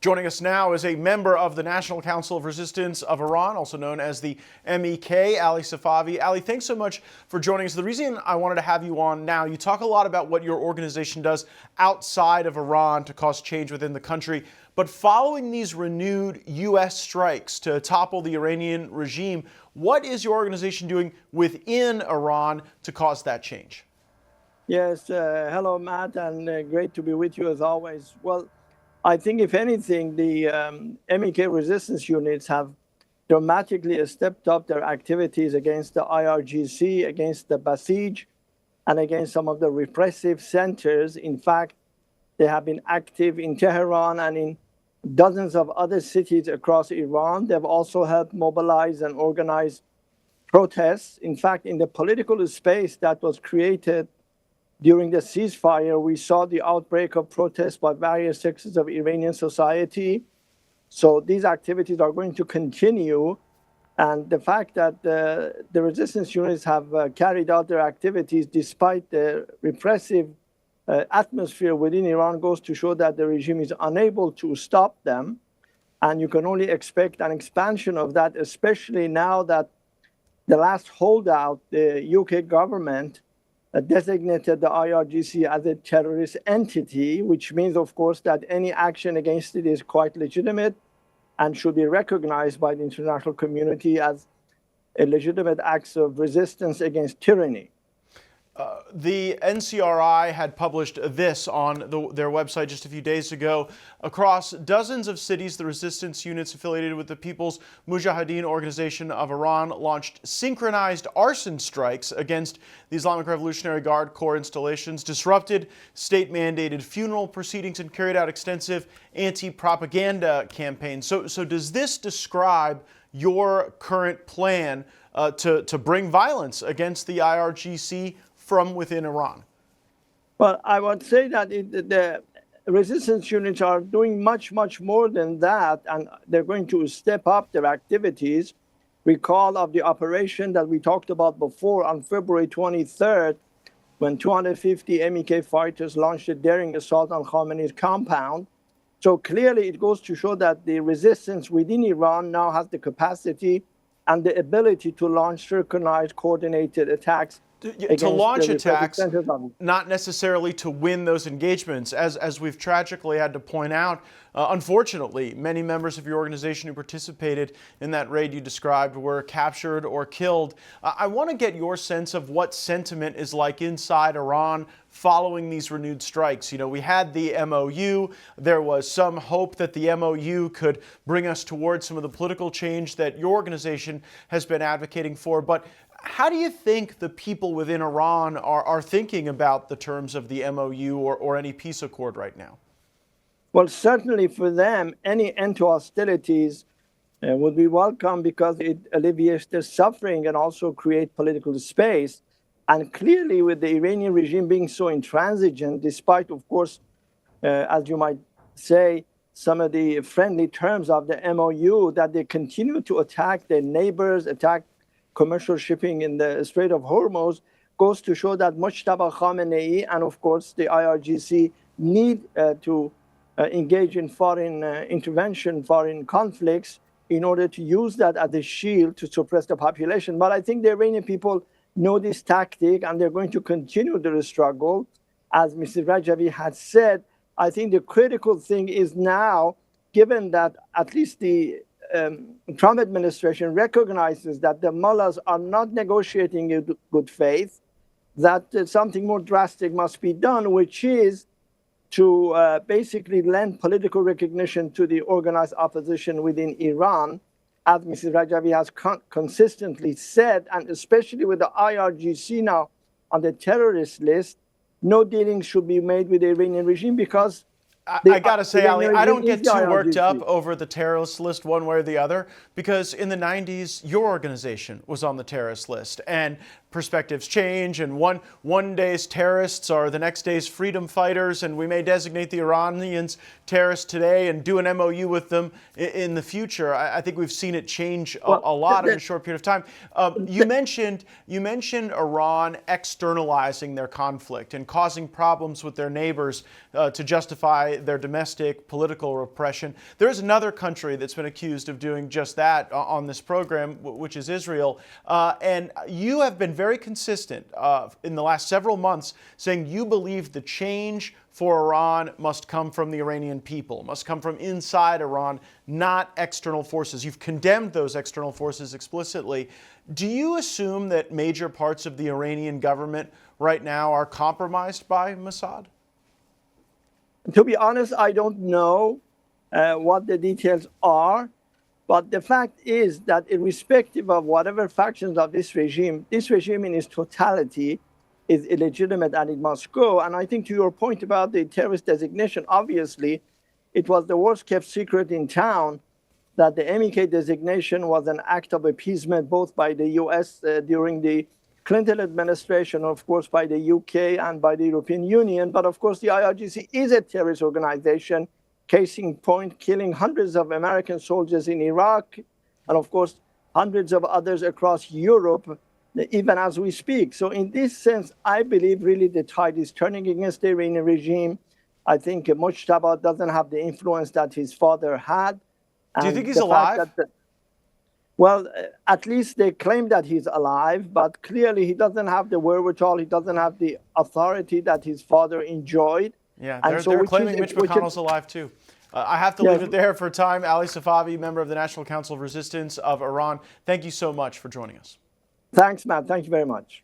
Joining us now is a member of the National Council of Resistance of Iran, also known as the MEK, Ali Safavi. Ali, thanks so much for joining us. The reason I wanted to have you on now, you talk a lot about what your organization does outside of Iran to cause change within the country. But following these renewed U.S. strikes to topple the Iranian regime, what is your organization doing within Iran to cause that change? Yes, hello, Matt, and great to be with you as always. Well, I think, if anything, the MEK resistance units have dramatically stepped up their activities against the IRGC, against the Basij, and against some of the repressive centers. In fact, they have been active in Tehran and in dozens of other cities across Iran. They've also helped mobilize and organize protests. In fact, in the political space that was created during the ceasefire, we saw the outbreak of protests by various sectors of Iranian society. So these activities are going to continue. And the fact that the resistance units have carried out their activities despite the repressive atmosphere within Iran goes to show that the regime is unable to stop them. And you can only expect an expansion of that, especially now that the last holdout, the UK government, designated the IRGC as a terrorist entity, which means, of course, that any action against it is quite legitimate and should be recognized by the international community as a legitimate act of resistance against tyranny. The NCRI had published this on their website just a few days ago. Across dozens of cities, the resistance units affiliated with the People's Mujahideen Organization of Iran launched synchronized arson strikes against the Islamic Revolutionary Guard Corps installations, disrupted state-mandated funeral proceedings, and carried out extensive anti-propaganda campaigns. So does this describe your current plan to bring violence against the IRGC from within Iran? Well, I would say that the resistance units are doing much, much more than that, and they're going to step up their activities. Recall of the operation that we talked about before on February 23rd, when 250 MEK fighters launched a daring assault on Khamenei's compound. So clearly it goes to show that the resistance within Iran now has the capacity and the ability to launch synchronized, coordinated attacks. To launch attacks, not necessarily to win those engagements. As we've tragically had to point out, unfortunately, many members of your organization who participated in that raid you described were captured or killed. I want to get your sense of what sentiment is like inside Iran following these renewed strikes. You know, we had the MOU. There was some hope that the MOU could bring us towards some of the political change that your organization has been advocating for. But how do you think the people within Iran are thinking about the terms of the MOU or any peace accord right now? Well, certainly for them, any end to hostilities would be welcome because it alleviates their suffering and also create political space. And clearly, with the Iranian regime being so intransigent, despite, of course, as you might say, some of the friendly terms of the MOU, that they continue to attack their neighbors, attack commercial shipping in the Strait of Hormuz, goes to show that Mujtaba Khamenei and, of course, the IRGC need to engage in foreign intervention, foreign conflicts, in order to use that as a shield to suppress the population. But I think the Iranian people know this tactic, and they're going to continue their struggle. As Mr. Rajavi had said, I think the critical thing is now, given that at least the Trump administration recognizes that the mullahs are not negotiating in good faith, that something more drastic must be done, which is to basically lend political recognition to the organized opposition within Iran, as Mrs. Rajavi has consistently said, and especially with the IRGC now on the terrorist list, no dealings should be made with the Iranian regime because I got to say, Ali, I don't get too worked up over the terrorist list one way or the other, because in the 90s, your organization was on the terrorist list. And perspectives change, and one day's terrorists are the next day's freedom fighters, and we may designate the Iranians terrorists today and do an MOU with them in the future. I think we've seen it change a lot in a short period of time. You mentioned Iran externalizing their conflict and causing problems with their neighbors. to justify their domestic political repression. There is another country that's been accused of doing just that on this program, which is Israel. And you have been very consistent in the last several months saying you believe the change for Iran must come from the Iranian people, must come from inside Iran, not external forces. You've condemned those external forces explicitly. Do you assume that major parts of the Iranian government right now are compromised by Mossad? To be honest, I don't know what the details are, but the fact is that irrespective of whatever factions of this regime in its totality is illegitimate and it must go. And I think to your point about the terrorist designation, obviously, it was the worst kept secret in town that the MEK designation was an act of appeasement, both by the US during the Clinton administration, of course, by the UK and by the European Union. But of course, the IRGC is a terrorist organization, case in point, killing hundreds of American soldiers in Iraq, and of course, hundreds of others across Europe, even as we speak. So in this sense, I believe really the tide is turning against the Iranian regime. I think Mujtaba doesn't have the influence that his father had. Do you think he's alive? Well, at least they claim that he's alive, but clearly he doesn't have the wherewithal, he doesn't have the authority that his father enjoyed. Yeah, they're claiming Mitch McConnell's alive too. I have to leave it there for time. Ali Safavi, member of the National Council of Resistance of Iran, thank you so much for joining us. Thanks, Matt. Thank you very much.